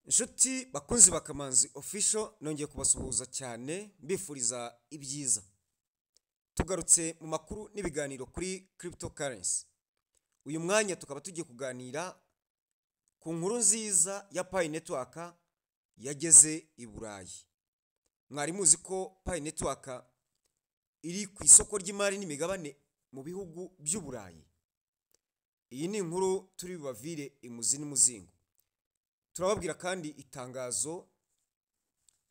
Inshuti bakunzi bakamanzi official nongeye kubasuhuza cyane mbifuriza ibyiza. Tugarutse mu makuru n'ibiganiro kuri cryptocurrency. Uyu mwanya tukaba tugiye kuganira ku nkuru nziza ya Pi Network yageze i Burayi. Mwari muzi ko Pi Network iri ku isoko ry'imari n'imigabane mu bihugu by'u Burayi. Iyi ni inkuru turi bavire imuzi n'umuzingo. Turababwira kandi itangazo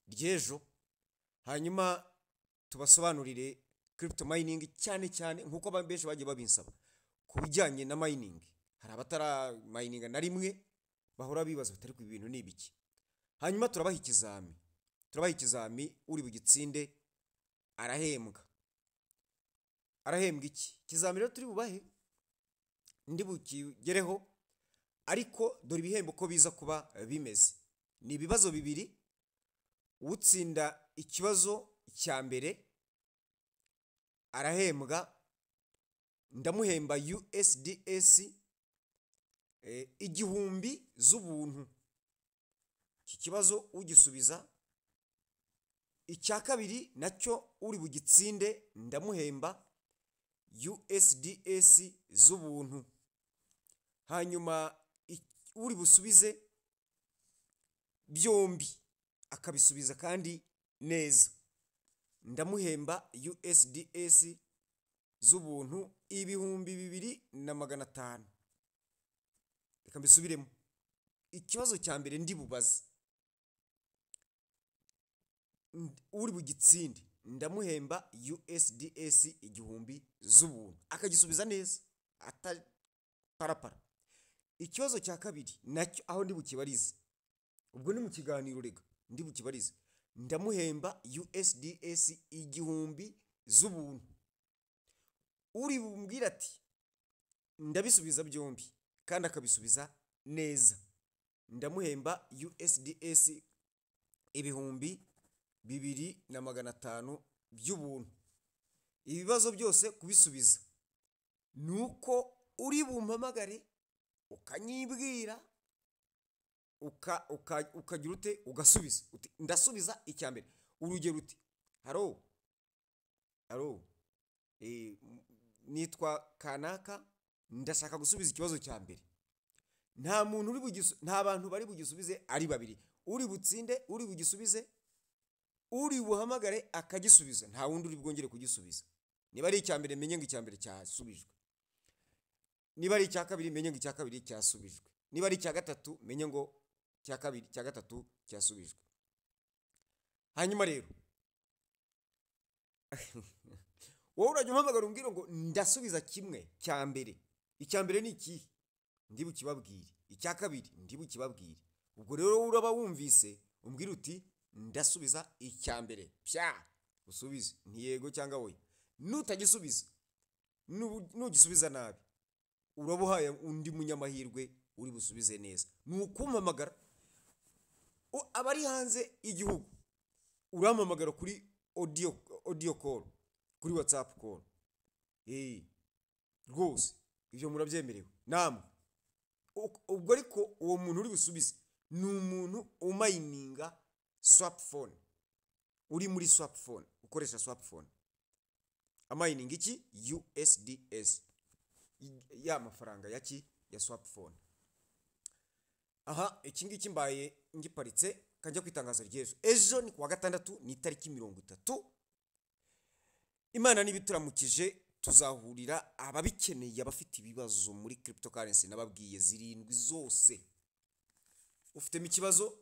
ry'ejo, hanyuma tubasobanurire crypto mining cyane nkuko benshi bagiye babinsaba ku bijyanye na mining. Hari abatara mining na rimwe bahora bibaza batari ku ibintu n'ibiki. Hanyuma turabaha ikizami uri bugitsinde arahembwa iki kizami rero turi bubahe ndi bukigereho, ariko dore ibihembo ko biza kuba bimeze. Ni ibibazo bibiri, utsinda ikibazo cya mbere arahembwa, ndamuhemba USDS igihumbi z'ubuntu. Iki kibazo ugisubiza. Icya kabiri nacyo uri bugitsinde ndamuhemba USDS z'ubuntu. Hanyuma uri busubize byombi akabisubiza kandi neza, ndamuhemba USDS z'ubuntu ibihumbi 2,500. Reka mbisubiremo. Ikibazo cya mbere ndi bubaze, uri bugitsinde ndamuhemba USDS igihumbi z'ubuntu, akagisubiza neza ataparapara. Ikibazo cya kabiri nacyo aho ndi bukibarize, ubwo ni mu kiganiro rega, ndi bukibarize ndamuhemba USDS igihumbi z'ubuntu. Uri bumbwira ati ndabisubiza byombi kandi akabisubiza neza, ndamuhemba USDS ibihumbi 2,500 by'ubuntu. Ibibazo byose kubisubiza nuko uri bumpamagare ukanyibwira ukagira ute ugasubiza uti ndasubiza icya mbere. Urugero uti haro nitwa kanaka ndashaka gusubiza ikibazo cya mbere. Nta bantu bari bugisubize ari babiri, uri butsinde uri bugisubize, uri buhamagare akagisubiza, nta wundi uri bwongere kugisubiza. Niba ari icya mbere menye ngo icya mbere cyasubijwe, niba ari icya kabiri menye ngo icya kabiri cyasubijwe, niba ari icya gatatu menye ngo icya kabiri cya gatatu cyasubijwe. Hanyuma rero wowe urajya umpamagara umbwira ngo ndasubiza kimwe cya mbere. Icya mbere ni iki? Ndi bukibabwire. Icya kabiri ndi bukibabwire. Ubwo rero uraba wumvise umbwira uti ndasubiza icya mbere, usubize ntiyego cyangwa oya. Nutagisubiza, nugisubiza nabi, urabuhaye undi munyamahirwe uri busubize neza. Nukumpamagara abari hanze igihugu, urampamagara kuri audio call, kuri WhatsApp call. Rwose ibyo murabyemerewe namwe. Ubwo ariko uwo muntu uri busubize ni umuntu umayininga swap phone, uri muri swap phone, ukoresha swap phone amayininga iki USDS ya mafaranga ya swap phone. Aha iki ngiki mbaye ngiparitse kajya kwitangaza ry'ejo. Ejo ni kuwa gatandatu ni tariki 30. Imana nibituramukije tuzahurira ababikeneye abafite ibibazo muri cryptocurrency. Nababwiye zirindwi zose. Ufite ikibazo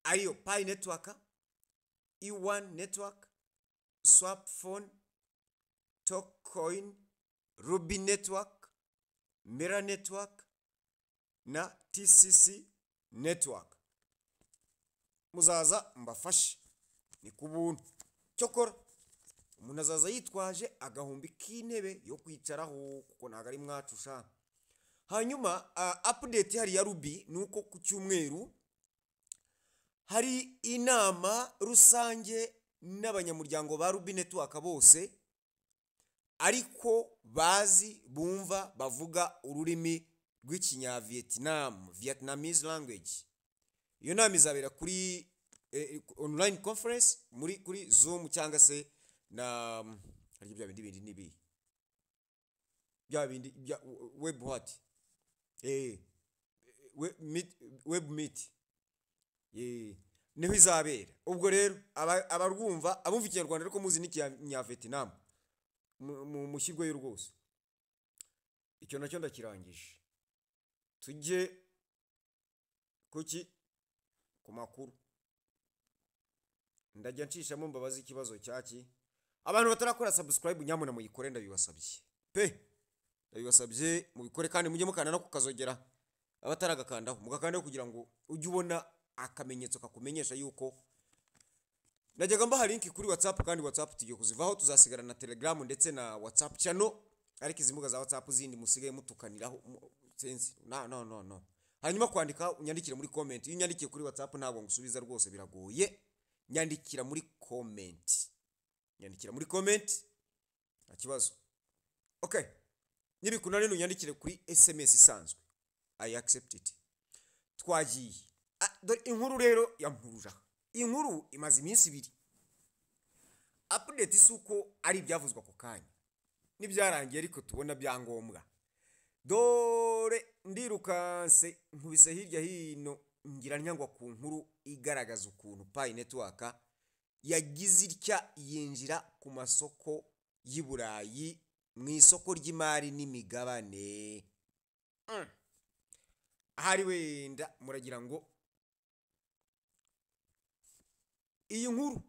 ariyo Pi Network, E1 Network, Swap Phone, Talkcoin, Ruby Network, Mera Network na TCC Network, muzaza mbafashe ni kubuntu. Cyokora umuntu azaza yitwaje agahumbi k'intebe yo kwicaraho kuko ntago ari mwacusha. Hanyuma update hari ya Ruby nuko ku cyumweru hari inama rusange n'abanyamuryango ba Ruby Network bose, ariko bazi bumva bavuga ururimi rw'ikinya-Vietnam, Vietnamese language. Iyo nama izabera kuri online conference kuri Zoom cyangwa se na hari bya bindi nibi bya bindi bya web what web meet niho izabera. Ubwo rero abarwumva abumva ikinyarwanda ariko muzi n'ikinya-Vietnam mushyirweyo rwose. Icyo nacyo ndakirangije, tujye ku makuru. Ndajya nshishamo mbabaza ikibazo cyaki. Abantu batarakora subscribe nyamuna muyikore, ndabibasabye ndabibasabye mubikore, kandi mujye mukanda no kukazogera abataragakandaho mugakandaho kugira ngo ujye ubona akamenyetso kakumenyesha yuko najyaga mbaha link kuri WhatsApp, kandi WhatsApp tugiye kuzivaho, tuzasigara na Telegram ndetse na WhatsApp channel, ariko izi mbuga za WhatsApp zindi musigaye mutukaniraho sense no. Hanyuma kwandika unyandikire muri comment. Iyo unyandikiye kuri WhatsApp ntabwo ngusubiza rwose, biragoye. Nyandikira muri comment nta kibazo. Okay, nibikunane unyandikire kuri SMS isanzwe, I accept it. Twagiye inkuru rero yampuja. Inkuru imaze iminsi 2. Update isuko ari ibyavuzwa ku kanya n'ibyarangiye, ariko tubona byangombwa. Dore ndirukanse nkubise hirya hino ngira nyangwa ku nkuru igaragaza ukuntu Pi Network yagize itya yinjira ku masoko y'Iburayi mu isoko ry'imari n'imigabane. Ahari wenda muragira ngo iyi nkuru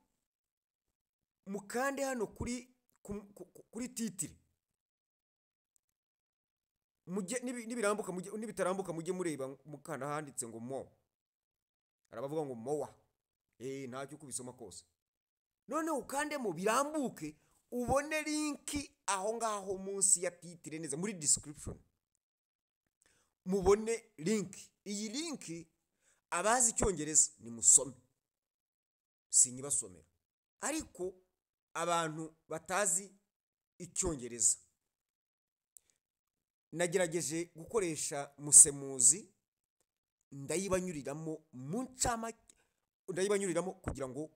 mukande hano kuri titire, mujye nibirambuka mujye nibitarambuka mujye mureba mukanda handitse ngo mo, arabavuga ngo mowa ntacyo kubisoma kose. None ukande mu birambuke ubone link aho ngaho munsi ya titire neza muri description, mubone link. Iyi link abazi icyongereza ni musome, sinyibasomera, ariko abantu batazi icyongereza nagerageje gukoresha musemuzi, ndayibanyuriramo kugira ngo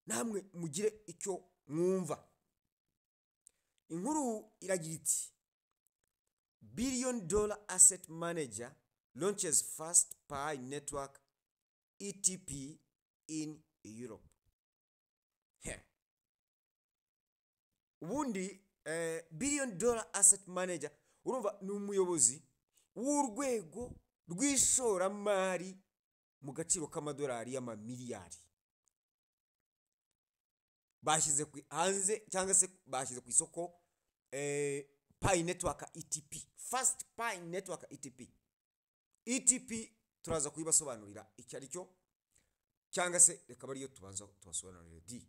namwe mugire icyo mwumva. Inkuru iragira iti $1 billion asset manager launches first Pi network ETP in Europe. Ubundi $1 billion asset manager urumva ni umuyobozi w'urwego rw'ishoramari mu gaciro k'amadolari y'amamiliyari. Bashyize hanze cyangwa se bashyize ku isoko Pi network ETP, first Pi network ETP turaza kuyibasobanurira icyo ari cyo, cyangwa se reka bariyo tubanza tubasobanurire.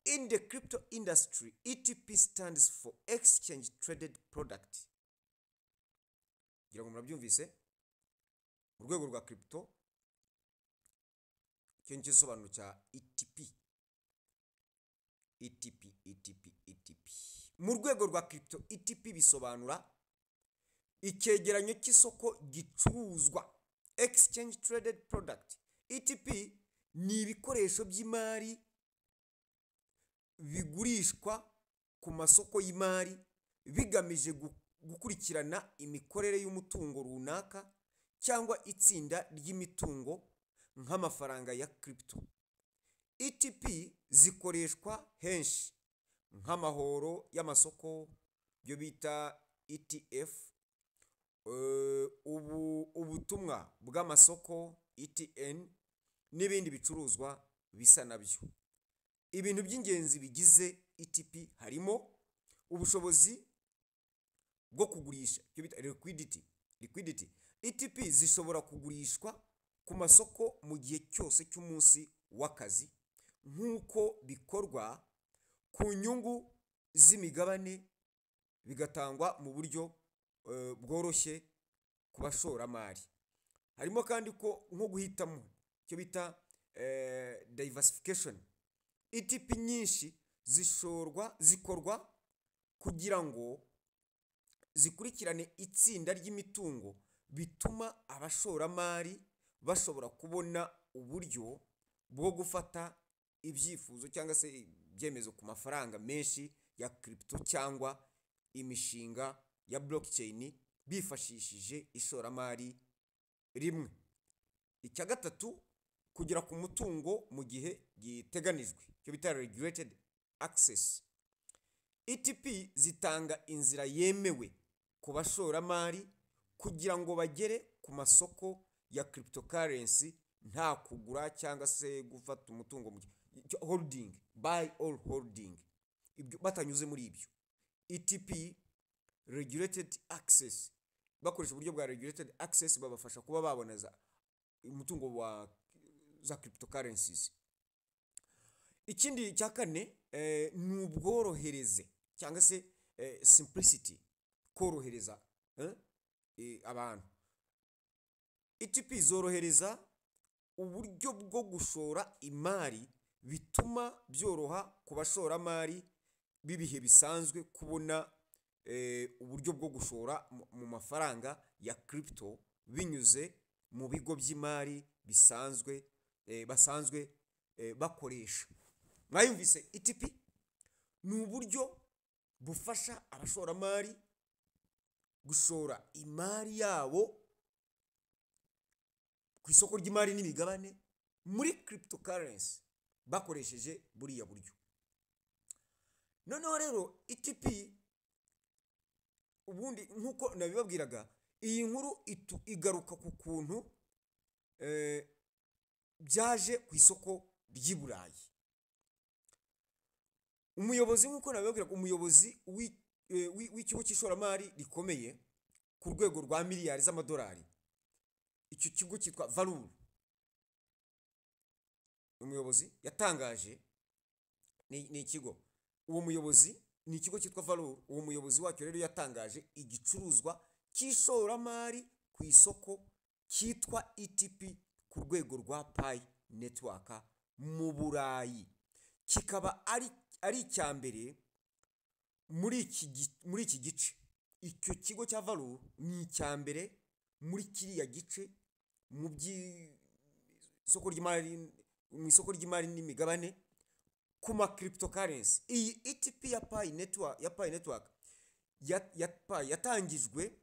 In the crypto industry, ETP stands for exchange traded product. Gira ngo murabyumvise, mu rwego rwa crypto cyo ngisobanuro cya ETP. Mu rwego rwa crypto ETP bisobanura icyegeranyo cy'isoko gicuruzwa, exchange traded product. ETP ni ibikoresho by'imari bigurishwa ku masoko y'imari bigamije gukurikirana imikorere y'umutungo runaka cyangwa itsinda ry'imitungo nk'amafaranga ya crypto. ETP zikoreshwa henshi nk'amahoro y'amasoko byo bita ETF, ubutumwa bw'amasoko ETN n'ibindi bicuruzwa bisa nabyo. Ibintu by'ingenzi bigize ETP harimo ubushobozi bwo kugurisha byo bita liquidity. ETP zishobora kugurishwa ku masoko mu gihe cyose cy'umunsi w'akazi, nk'uko bikorwa ku nyungu z'imigabane, bigatangwa mu buryo bworoshye ku bashoramari. Harimo kandi ko nko guhitamo cyo bita diversification. ETP nyinshi zikorwa kugira ngo zikurikirane itsinda ry'imitungo bituma abashoramari bashobora kubona uburyo bwo gufata ibyifuzo cyangwa se ibyemezo ku mafaranga menshi ya crypto cyangwa imishinga ya blockchain bifashishije ishoramari rimwe. Icya gatatu, kugera ku mutungo mu gihe giteganijwe, cyo bita regulated access. ETP zitanga inzira yemewe ku bashoramari kugira ngo bagere ku masoko ya cryptocurrency nta kugura cyangwa se gufata umutungo mu holding, buy or holding, ibyo batanyuze muri ibyo. ETP regulated access, bakoresha uburyo bwa regulated access babafasha kuba baboneza umutungo wa za cryptocurrencies. Ikindi cya kane ni ubworohereze cyangwa se simplicity, korohereza abantu. ETP zorohereza uburyo bwo gushora imari, bituma byoroha ku bashoramari bibihe bisanzwe kubona uburyo bwo gushora mu mafaranga ya crypto binyuze mu bigo by'imari bisanzwe basanzwe bakoresha. Mwayumvise, ETP ni uburyo bufasha abashoramari gushora imari yabo ku isoko ry'imari n'imigabane muri cryptocurrency bakoresheje buriya buryo. Noneho rero ETP ubundi nkuko nabibabwiraga, iyi nkuru igaruka ku kuntu byaje ku isoko ry'i Burayi. Umuyobozi nkuko nabibabwiraga, umuyobozi w'ikigo cy'ishoramari rikomeye ku rwego rwa miliyari z'amadolari, icyo kigo cyitwa Valur. Umuyobozi yatangaje ni ikigo, uwo muyobozi ni ikigo cyitwa Valur. Uwo muyobozi wacyo rero yatangaje igicuruzwa cy'ishoramari ku isoko cyitwa ETP ku rwego rwa Pi Network mu Burayi, kikaba ari icya mbere muri iki gice. Icyo kigo cya Valur ni icya mbere muri kiriya gice mu by'isoko ry'imari, mu isoko ry'imari n'imigabane ku ma cryptocurrency. Iyi ETP ya Pi Network yatangijwe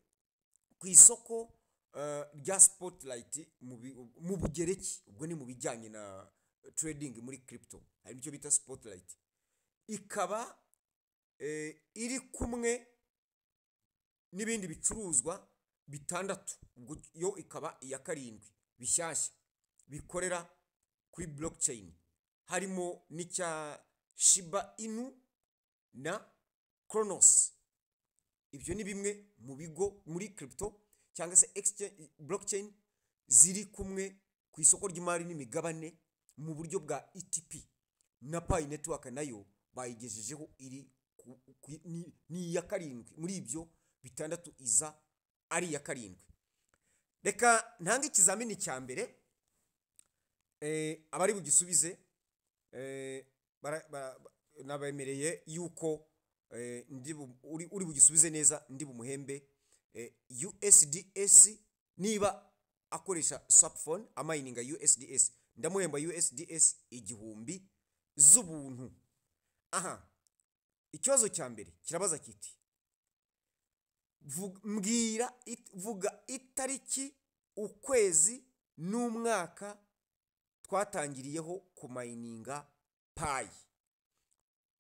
ku isoko rya Spotlight mu Bugereki, ubwo ni mu bijyanye na trading muri crypto, hari icyo bita Spotlight. Ikaba iri kumwe n'ibindi bicuruzwa bitandatu, ubwo yo ikaba iya karindwi bishyashya bikorera kuri blockchain, harimo n'icya Shiba Inu na Cronos. Ibyo ni bimwe mu bigo muri crypto cyangwa se exchange blockchain ziri kumwe ku isoko ry'imari n'imigabane mu buryo bwa ETP. Na Pi Network nayo bayigejejeho iri ni iya karindwi muri ibyo bitandatu, iza ari iya karindwi. Reka ntange ikizamini cya mbere, abari bugisubize nabemereye yuko uri bugisubize neza ndi bumuhembe USDS. Niba akoresha Swapphone amayininga USDS, ndamuhemba USDS 1000 z'ubuntu. Aha, ikibazo cya mbere kirabaza kiti vuga itariki, ukwezi n'umwaka twatangiriyeho kumayininga Pi.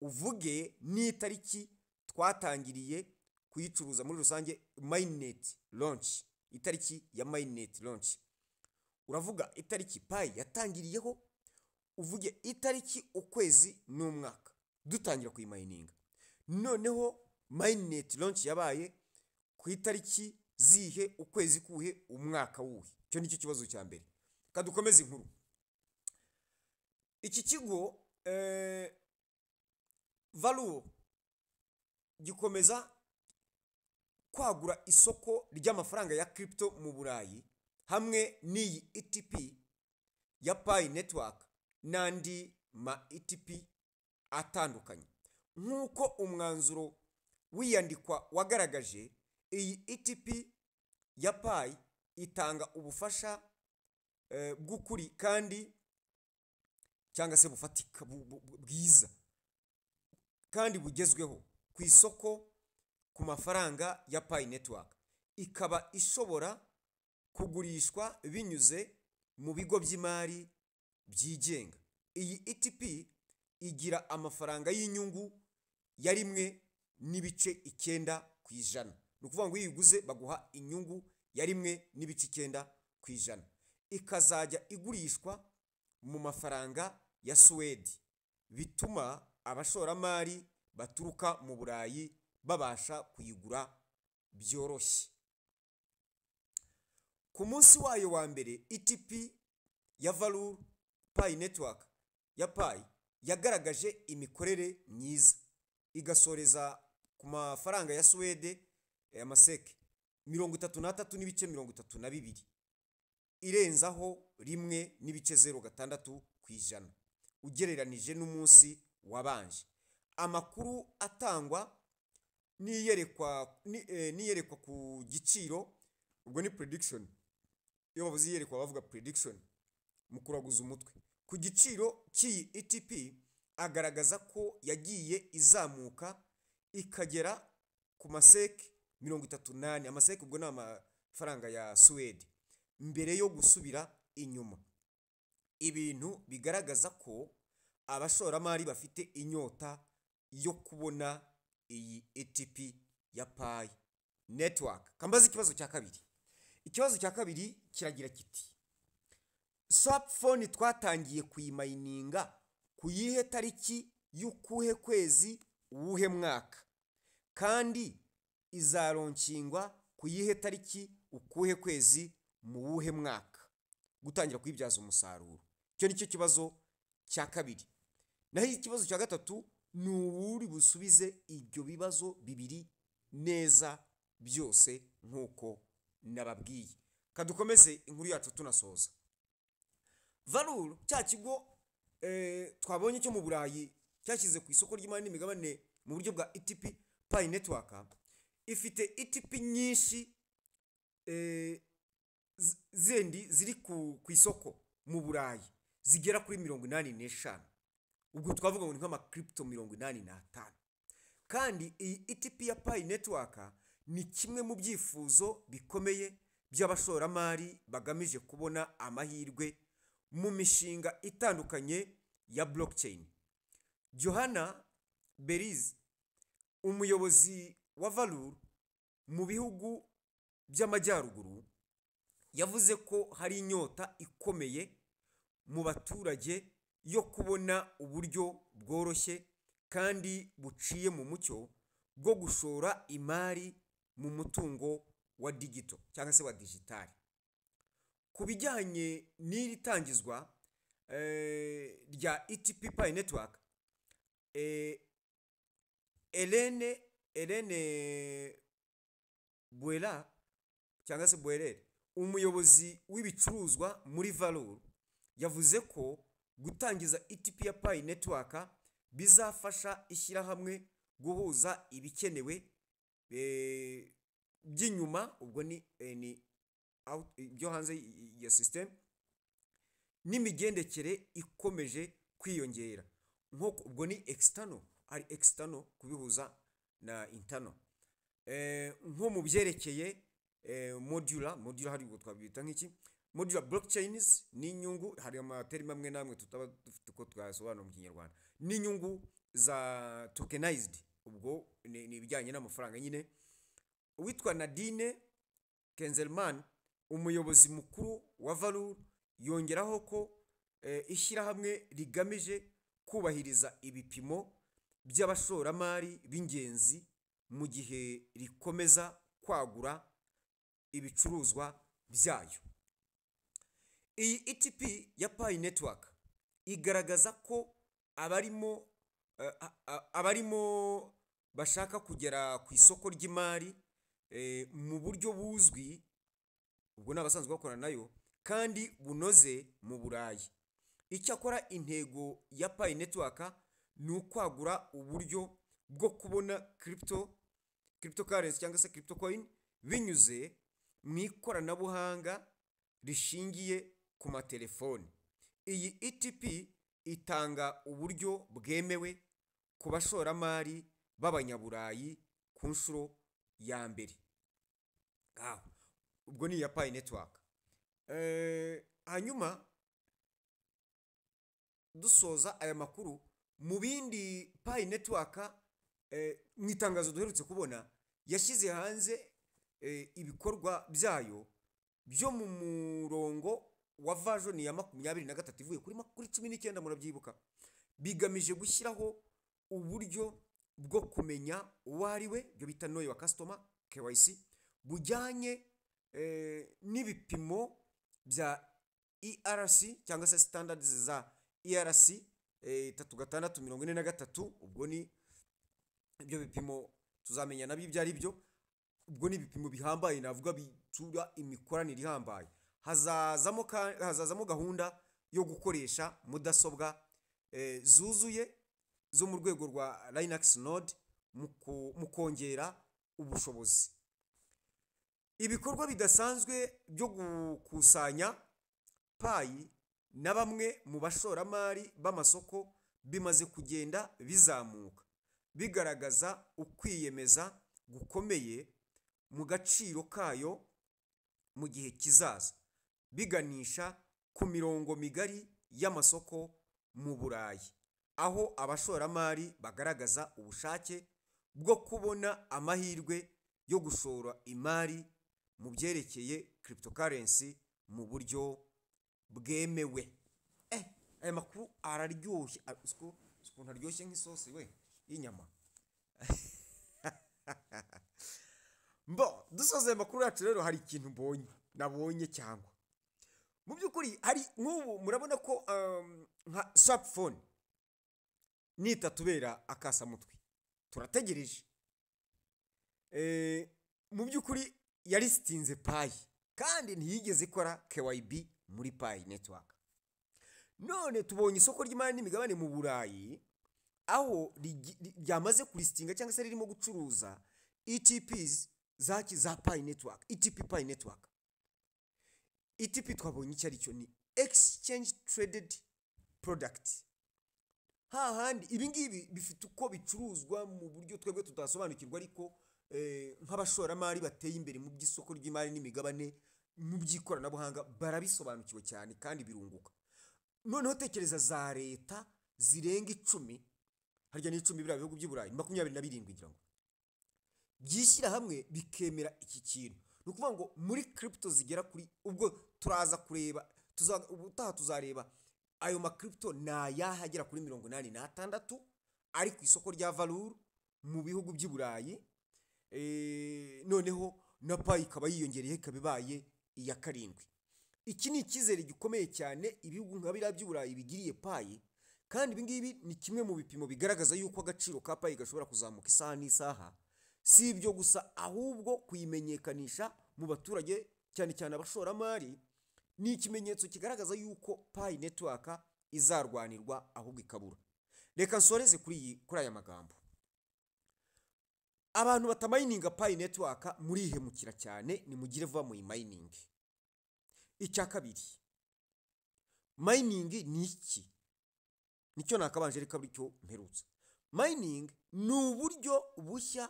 Uvuge n'itariki twatangiriye kuyicuruza muri rusange, mainnet launch, itariki ya mainnet launch. Uravuga itariki Pi yatangiriyeho, uvuge itariki, ukwezi n'umwaka dutangira kuyimayininga. Noneho mainnet launch yabaye ku itariki zihe, ukwezi kuhe, umwaka wuhe? Cyo nicyo kibazo cya mbere. Kadukomeza inkuru. Iki kigo Valur gikomeza kwagura isoko ry'amafaranga ya crypto mu Burayi hamwe n'iyi ETP ya Pi Network n'andi ma ETP atandukanye. Nk'uko umwanzuro wiyandikwa wagaragaje, iyi ETP ya Pi itanga ubufasha bw'ukuri kandi cyangwa se bufatika bwiza kandi bugezweho ku isoko ku mafaranga ya Pi Network. Ikaba ishobora kugurishwa binyuze mu bigo by'imari byigenga. Iyi ETP igira amafaranga y'inyungu ya 1.9%. Ni ukuvuga ngo iyo uyiguze baguha inyungu ya 1.9%. Ikazajya igurishwa mu mafaranga ya Suwedi, bituma abashoramari baturuka mu Burayi babasha kuyigura byoroshye. Ku munsi wayo wa mbere, ETP ya Valor Pi Network ya Pi yagaragaje imikorere myiza, igasoreza ku mafaranga ya Suwede amaseke 33.32, irenzaho 1.06% ugereranije n'umunsi wabanje. Amakuru atangwa niyerekwa ku giciro, ubwo ni prediction. Iyo bavuze iyerekwa bavuga prediction mu kuraguza umutwe. Ku giciro cy'iyi ETP agaragaza ko yagiye izamuka ikagera ku maseke 38. Amaseke ubwo ni amafaranga ya Suwede, mbere yo gusubira inyuma. Ibintu bigaragaza ko abashoramari bafite inyota yo kubona iyi ETP ya Pi Network. Kambaza ikibazo cya kabiri. Ikibazo cya kabiri kiragira kiti: Swapphone twatangiye kuyimayininga ku yihe tariki y'ukuhe kwezi uwuhe mwaka, kandi izaronsingwa ku yihe tariki ukuhe kwezi mu wuhe mwaka, gutangira kuyibyaza umusaruro? Icyo nicyo kibazo cya kabiri. Naho ikibazo cya gatatu ni uwuri busubize ibyo bibazo bibiri neza byose nkuko nababwiye. Kadukomeze inkuru yacu tunasoza. Valor, cya kigo twabonye cyo mu Burayi cyashyize ku isoko ry'imari n'imigabane mu buryo bwa ETP Pi Network, ifite ETP nyinshi zendi ziri ku isoko mu Burayi zigera kuri 85. Ubwo twavuga ngo ni nk'ama crypto 85. Kandi iyi ETP ya Pi Network ni kimwe mu byifuzo bikomeye by'abashoramari bagamije kubona amahirwe mu mishinga itandukanye ya blockchain. Johanna Beriz, umuyobozi wa Valor mu bihugu by'amajyaruguru, yavuze ko hari inyota ikomeye mu baturage yo kubona uburyo bworoshye kandi buciye mu mucyo bwo gushora imari mu mutungo wa digital cyangwa se wa digitali. Ku bijyanye n'iri tangizwa rya ETP Pi Network, Elene Buera cyangwa se Buerere, umuyobozi w'ibicuruzwa muri Valor, yavuze ko gutangiza ETP ya Pi Network bizafasha ishyirahamwe guhuza ibikenewe by'inyuma, ubwo ni byo hanze ya system, n'imigendekere ikomeje kwiyongera. Nk'uko ubwo ni external, ari external kubihuza na internal. Nko mu byerekeye modular hari ubwo twabita nk'iki modular blockchains n'inyungu, hari amateri mamwe namwe tutaba dufite ko twasobanura mu Kinyarwanda, n'inyungu za tokenized, ubwo ni ibijyanye n'amafaranga nyine. Uwitwa Nadine Kenzelman, umuyobozi mukuru wa Valor, yongeraho ko ishyirahamwe rigamije kubahiriza ibipimo by'abashoramari b'ingenzi mu gihe rikomeza kwagura ibicuruzwa byayo. Iyi ETP ya Pi Network igaragaza ko abarimo bashaka kugera ku isoko ry'imari mu buryo buzwi, ubwo n'abasanzwe bakorana nayo kandi bunoze mu Burayi. Icyakora intego ya Pi Network ni ukwagura uburyo bwo kubona cryptocurrency cyangwa se crypto coin binyuze mu ikoranabuhanga rishingiye ku matelefoni. Iyi ETP itanga uburyo bwemewe ku bashoramari b'abanyaburayi ku nshuro ya mbere. Ubwo ni iya Pi Network. Hanyuma dusoza aya makuru, mu bindi Pi Network mu itangazo duherutse kubona yashyize hanze ibikorwa byayo byo mu murongo wa version ya 23 ivuye kuri 19 murabyibuka, bigamije gushyiraho uburyo bwo kumenya uwo ari we, byo bita know your customer KYC, bujyanye n'ibipimo bya ERC cyangwa se standards za ERC 3643. ubwo ni ibyo bipimo tuzamenya nabyo ibyo ari byo. Ubwo ni ibipimo bihambaye, navuga bitura imikoranire ihambaye. Hazazamo gahunda yo gukoresha mudasobwa zuzuye zo mu rwego rwa Linux Node mu kongera ubushobozi. Ibikorwa bidasanzwe byo gukusanya Pi na bamwe mu bashoramari b'amasoko bimaze kugenda bizamuka, bigaragaza ukwiyemeza gukomeye mu gaciro kayo mu gihe kizaza, biganisha ku mirongo migari y'amasoko mu Burayi, aho abashoramari bagaragaza ubushake bwo kubona amahirwe yo gushora imari mu byerekeye cryptocurrency mu buryo bwemewe. Aya makuru araryoshye, ukuntu aryoshye nk'isosi we y'inyama. Dusoza aya makuru yacu rero, hari ikintu nabonye cyangwa mu by'ukuri hari nk'ubu murabona ko nka smartphone nitatubera akasamutwe, turategereje. Mu by'ukuri yari sitinze Pi kandi ntiyigeze ikora KYB muri Pi Network. None tubonye isoko ry'imari n'imigabane mu Burayi aho ryamaze kulistinga cyangwa se ririmo gucuruza ETPs za Pi Network, ETP Pi Network. ETP twabonye icyo ari cyo, ni exchange traded product. Hahandi ibingibi bifite uko bicuruzwa mu buryo twebwe tutasobanukirwa, ariko nk'abashoramari bateye imbere mu by'isoko ry'imari n'imigabane mu by'ikoranabuhanga barabisobanukiwe cyane kandi birunguka. Noneho tekereza za leta zirenga 10, harya ni 10 biriya bihugu by'Iburayi 27 ngira ngo byishyira hamwe bikemera iki kintu. Ni ukuvuga ngo muri crypto zigera kuri, ubwo turaza kureba ubutaha tuzareba ayo ma crypto nayahagera kuri 86 ari ku isoko rya valeur mu bihugu by'Iburayi. Noneho na Pi ikaba yiyongereye, ikabibaye iya 7. Iki ni ikizere gikomeye cyane ibihugu nka biriya by'Iburayi bigiriye Pi, kandi ibingibi ni kimwe mu bipimo bigaragaza yuko agaciro ka Pi gashobora kuzamuka isaha n'isaha. Si ibyo gusa, ahubwo kuyimenyekanisha mu baturage cyane cyane abashoramari ni ikimenyetso kigaragaza yuko Pi Network izarwanirwa ahubwo ikabura. Reka nsoreze kuri aya magambo. Abantu batamininga Pi Network murihemukira cyane, ni mugire vuba mu mining. Icya kabiri, mining ni iki? Nicyo nakabanje reka bityo mperutse. Mining ni uburyo bushya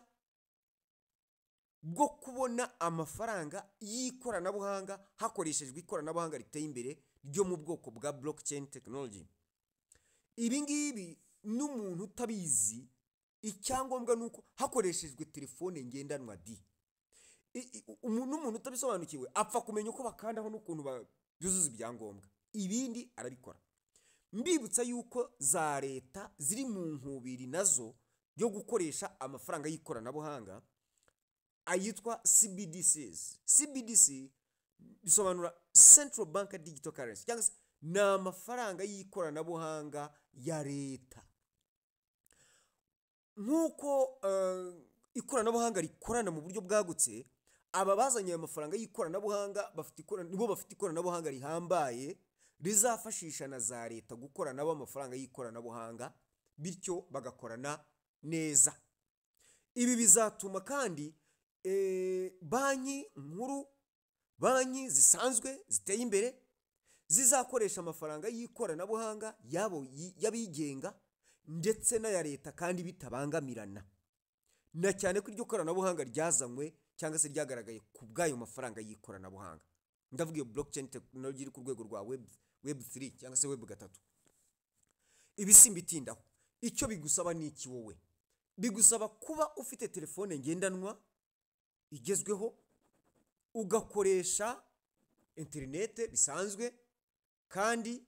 bwo kubona amafaranga y'ikoranabuhanga hakoreshejwe ikoranabuhanga riteye imbere ryo mu bwoko bwa blockchain technology. Ibi ngibi n'umuntu utabizi, icyangombwa nuko hakoreshejwe telefone ngendanwa umuntu utabisobanukiwe apfa kumenya uko bakandaho n'ukuntu byuzuza ibyangombwa, ibindi arabikora. Mbibutsa yuko za leta ziri mu nkubiri nazo yo gukoresha amafaranga y'ikoranabuhanga ayitwa CBDCs. CBDC bisobanura Central Bank Digital Currency, cyangwa se ni amafaranga y'ikoranabuhanga ya leta. Nk'uko ikoranabuhanga rikorana mu buryo bwagutse, aba bazanye amafaranga y'ikoranabuhanga nibo bafite ikoranabuhanga rihambaye rizafashisha na za leta gukora nabo amafaranga y'ikoranabuhanga, bityo bagakorana neza. Ibi bizatuma kandi banki nkuru, banki zisanzwe ziteye imbere zizakoresha amafaranga y'ikoranabuhanga yabo y'abigenga ndetse n'aya leta kandi bitabangamirana, na cyane ko iryo koranabuhanga ryazanywe cyangwa se ryagaragaye ku bw'ayo mafaranga y'ikoranabuhanga. Ndavuga iyo blockchain technology iri ku rwego rwa web 3 cyangwa se web 3. Ibi simbitindaho. Icyo bigusaba ni iki wowe? Bigusaba kuba ufite telefone ngendanwa igezweho, ugakoresha internet bisanzwe, kandi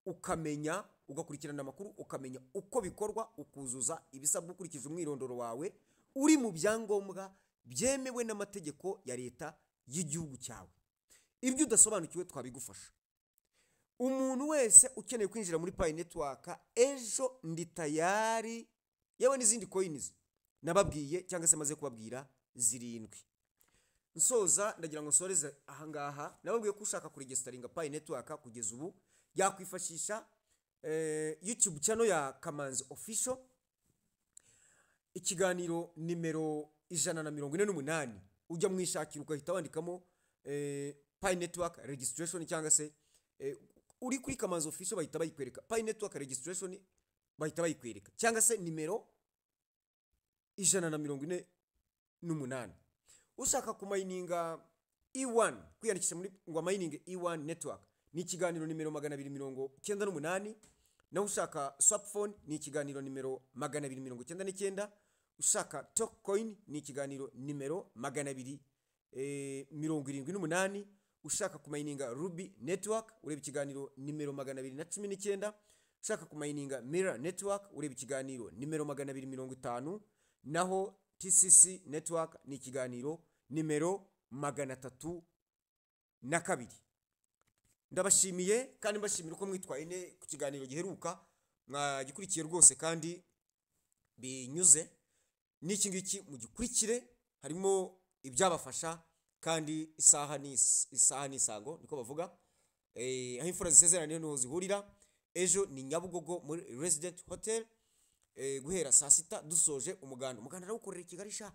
ukamenya, ugakurikirana amakuru, ukamenya uko bikorwa, ukuzuza ibisabwa ukurikije umwirondoro wawe uri mu byangombwa byemewe n'amategeko ya leta y'igihugu cyawe. Ibyo udasobanukiwe twabigufasha. Umuntu wese ukeneye kwinjira muri Pi Network, ejo ndi tayari, yewe n'izindi coins nababwiye cyangwa se maze kubabwira 7. Nsoza ndagira ngo nsoreze ahangaha. Nababwiye ko ushaka kuregisteringa Pi Network kugeza ubu yakwifashisha YouTube channel ya Kamanzi Official, ikiganiro nimero 148. Ujya mwishakira ugahita wandikamo Pi Network registration, cyangwa se uri kuri Kamanzi Official bahita bayikwereka Pi Network registration, bahita bayikwereka, cyangwa se nimero 148. Ushaka kumayininga E1, kwiyandikisha muri ngo mining E1 network, ni ikiganiro nimero 298. Naho ushaka Swapphone ni ikiganiro nimero 299. Ushaka Talkcoin ni ikiganiro nimero 278. Ushaka kumayininga Ruby network ureba ikiganiro nimero 219. Ushaka kumayininga Mirror network ureba ikiganiro nimero 250. Naho TCC network ni ikiganiro nimero 302. Ndabashimiye kandi mbashimira uko mwitwaye ku kiganiro giheruka, mwagikurikiye rwose kandi binyuze. N'iki ngiki mugikurikire, harimo ibyabafasha, kandi isaha n'isango niko bavuga. Aho imfura zisezeraniye niho zihurira. Ejo ni Nyabugogo muri Resident Hotel, guhera saa 6 dusoje umuganda. Ndawukorera i Kigali sha,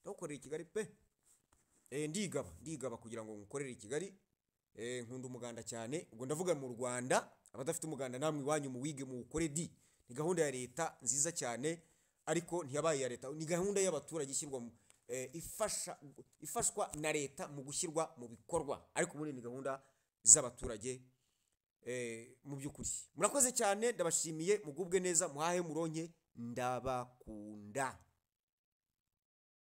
ndawukorera i Kigali pe. Ndigaba kugira ngo ngukorere i Kigali. Nkunda umuganda cyane. Ubwo ndavuga mu Rwanda, abadafite umuganda namwe iwanyu mu wige mu ukore di. Ni gahunda ya leta nziza cyane, ariko ntiyabaye ya leta, ni gahunda y'abaturage ishyirwa ifashwa na leta mu gushyirwa mu bikorwa, ariko muri ni gahunda z'abaturage. Mu by'ukuri murakoze cyane, ndabashimiye, mugubwe neza, muhahe muronke, ndabakunda.